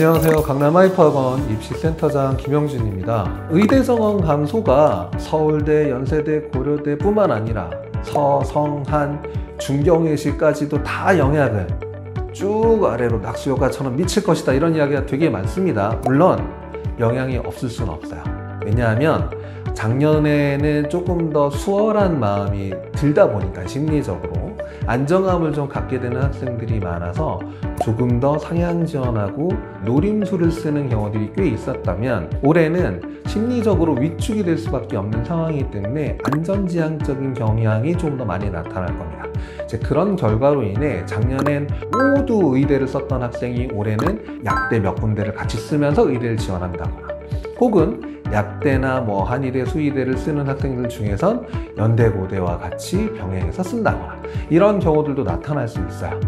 안녕하세요. 강남 하이퍼학원 입시센터장 김영준입니다. 의대 정원 감소가 서울대, 연세대, 고려대 뿐만 아니라 서, 성, 한, 중경외시까지도 다 영향을 쭉 아래로 낙수효과처럼 미칠 것이다, 이런 이야기가 되게 많습니다. 물론 영향이 없을 수는 없어요. 왜냐하면 작년에는 조금 더 수월한 마음이 들다 보니까 심리적으로 안정감을 좀 갖게 되는 학생들이 많아서 조금 더 상향 지원하고 노림수를 쓰는 경우들이 꽤 있었다면, 올해는 심리적으로 위축이 될 수밖에 없는 상황이기 때문에 안전지향적인 경향이 좀 더 많이 나타날 겁니다. 이제 그런 결과로 인해 작년엔 모두 의대를 썼던 학생이 올해는 약대 몇 군데를 같이 쓰면서 의대를 지원한다거나, 혹은 약대나 한의대, 수의대를 쓰는 학생들 중에선 연대, 고대와 같이 병행해서 쓴다거나, 이런 경우들도 나타날 수 있어요.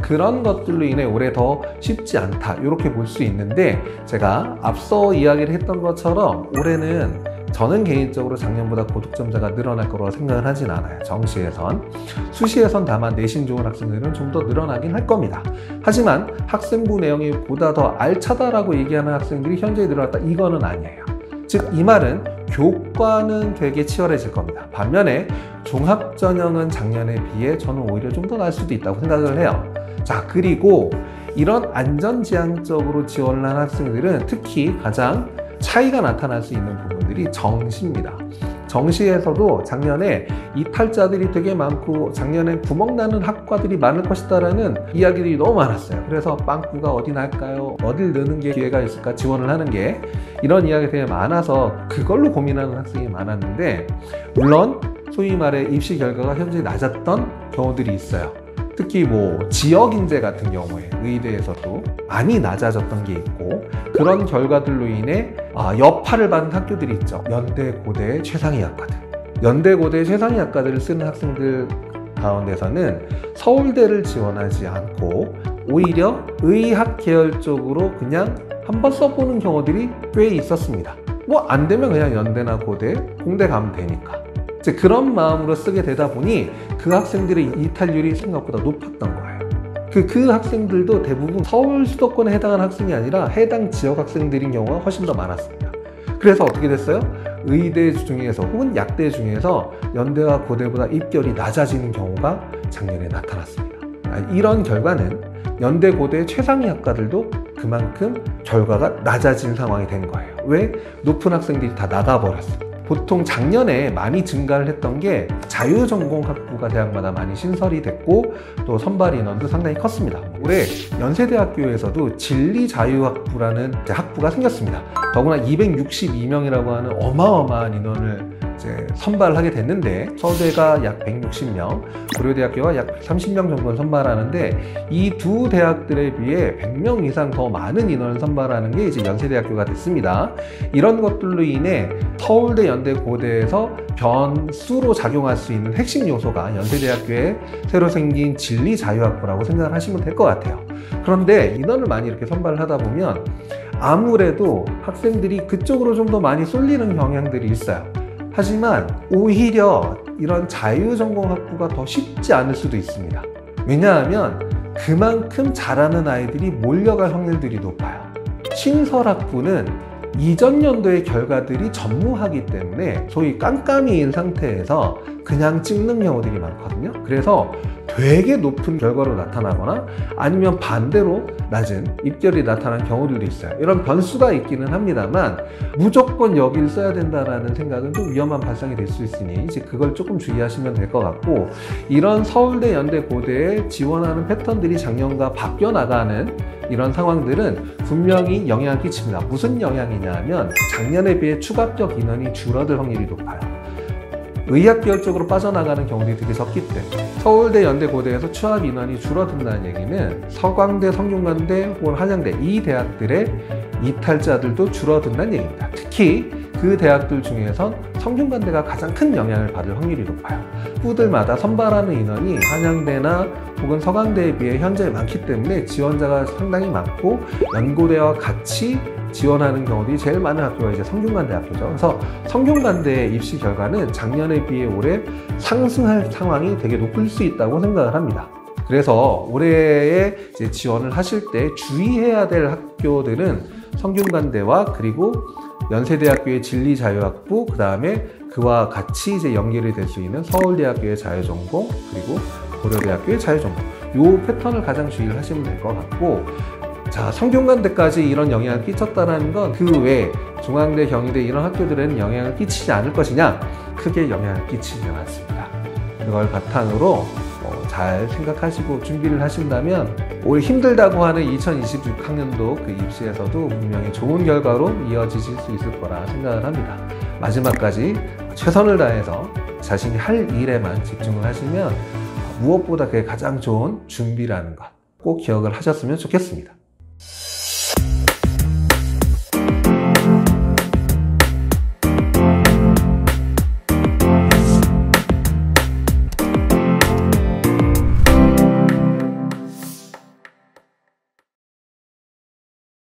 그런 것들로 인해 올해 더 쉽지 않다, 이렇게 볼 수 있는데, 제가 앞서 이야기를 했던 것처럼 올해는 저는 개인적으로 작년보다 고득점자가 늘어날 거라고 생각을 하진 않아요. 정시에선. 수시에선 다만 내신 좋은 학생들은 좀 더 늘어나긴 할 겁니다. 하지만 학생부 내용이 보다 더 알차다라고 얘기하는 학생들이 현저히 늘어났다, 이거는 아니에요. 즉, 이 말은 교과는 되게 치열해질 겁니다. 반면에 종합전형은 작년에 비해 저는 오히려 좀 더 나을 수도 있다고 생각을 해요. 자, 그리고 이런 안전지향적으로 지원을 한 학생들은 특히 가장 차이가 나타날 수 있는 부분들이 정시입니다. 정시에서도 작년에 이탈자들이 되게 많고 작년에 구멍나는 학과들이 많을 것이다라는 이야기들이 너무 많았어요. 그래서 빵꾸가 어디 날까요? 어딜 넣는 게 기회가 있을까? 지원을 하는 게, 이런 이야기가 되게 많아서 그걸로 고민하는 학생이 많았는데, 물론 소위 말해 입시 결과가 현재 낮았던 경우들이 있어요. 특히 지역 인재 같은 경우에 의대에서도 많이 낮아졌던 게 있고, 그런 결과들로 인해 여파를 받은 학교들이 있죠. 연대, 고대, 최상위 학과들. 연대, 고대, 최상위 학과들을 쓰는 학생들 가운데서는 서울대를 지원하지 않고 오히려 의학 계열 쪽으로 그냥 한번 써보는 경우들이 꽤 있었습니다. 안 되면 그냥 연대나 고대, 공대 가면 되니까. 그런 마음으로 쓰게 되다 보니 그 학생들의 이탈률이 생각보다 높았던 거예요. 그 학생들도 대부분 서울 수도권에 해당하는 학생이 아니라 해당 지역 학생들인 경우가 훨씬 더 많았습니다. 그래서 어떻게 됐어요? 의대 중에서 혹은 약대 중에서 연대와 고대보다 입결이 낮아지는 경우가 작년에 나타났습니다. 이런 결과는 연대, 고대, 최상위 학과들도 그만큼 결과가 낮아진 상황이 된 거예요. 왜? 높은 학생들이 다 나가버렸어요. 보통 작년에 많이 증가를 했던 게 자유전공학부가 대학마다 많이 신설이 됐고, 또 선발 인원도 상당히 컸습니다. 올해 연세대학교에서도 진리자유학부라는 학부가 생겼습니다. 더구나 262명이라고 하는 어마어마한 인원을 선발하게 됐는데, 서울대가 약 160명, 고려대학교가 약 130명 정도를 선발하는데, 이 두 대학들에 비해 100명 이상 더 많은 인원을 선발하는 게 이제 연세대학교가 됐습니다. 이런 것들로 인해 서울대, 연대, 고대에서 변수로 작용할 수 있는 핵심 요소가 연세대학교에 새로 생긴 진리자유학부라고 생각을 하시면 될 것 같아요. 그런데 인원을 많이 이렇게 선발을 하다 보면 아무래도 학생들이 그쪽으로 좀 더 많이 쏠리는 경향들이 있어요. 하지만 오히려 이런 자유전공학부가 더 쉽지 않을 수도 있습니다. 왜냐하면 그만큼 잘하는 아이들이 몰려갈 확률들이 높아요. 신설학부는 이전 연도의 결과들이 전무하기 때문에 소위 깜깜이인 상태에서 그냥 찍는 경우들이 많거든요. 그래서 되게 높은 결과로 나타나거나 아니면 반대로 낮은 입결이 나타난 경우들도 있어요. 이런 변수가 있기는 합니다만 무조건 여기를 써야 된다라는 생각은 좀 위험한 발상이 될 수 있으니 이제 그걸 조금 주의하시면 될 것 같고, 이런 서울대, 연대, 고대에 지원하는 패턴들이 작년과 바뀌어 나가는 이런 상황들은 분명히 영향을 끼칩니다. 무슨 영향이냐 하면 작년에 비해 추가 합격 인원이 줄어들 확률이 높아요. 의학 계열 쪽으로 빠져나가는 경우들이 되게 적기 때문에 서울대, 연대, 고대에서 추합 인원이 줄어든다는 얘기는 서강대, 성균관대 혹은 한양대, 이 대학들의 이탈자들도 줄어든다는 얘기입니다. 특히 그 대학들 중에선 성균관대가 가장 큰 영향을 받을 확률이 높아요. 후들마다 선발하는 인원이 한양대나 혹은 서강대에 비해 현재 많기 때문에 지원자가 상당히 많고, 연고대와 같이 지원하는 경우들이 제일 많은 학교가 이제 성균관대 학교죠. 그래서 성균관대의 입시 결과는 작년에 비해 올해 상승할 상황이 되게 높을 수 있다고 생각을 합니다. 그래서 올해에 이제 지원을 하실 때 주의해야 될 학교들은 성균관대와 그리고 연세대학교의 진리자유학부, 그 다음에 그와 같이 이제 연결이 될 수 있는 서울대학교의 자유전공, 그리고 고려대학교의 자유전공. 요 패턴을 가장 주의를 하시면 될 것 같고, 자, 성균관대까지 이런 영향을 끼쳤다는 건 그 외에 중앙대, 경희대 이런 학교들에는 영향을 끼치지 않을 것이냐? 크게 영향을 끼치지 않았습니다. 그걸 바탕으로 잘 생각하시고 준비를 하신다면 올 힘들다고 하는 2026학년도 그 입시에서도 분명히 좋은 결과로 이어지실 수 있을 거라 생각을 합니다. 마지막까지 최선을 다해서 자신이 할 일에만 집중을 하시면 무엇보다 그게 가장 좋은 준비라는 것 꼭 기억을 하셨으면 좋겠습니다.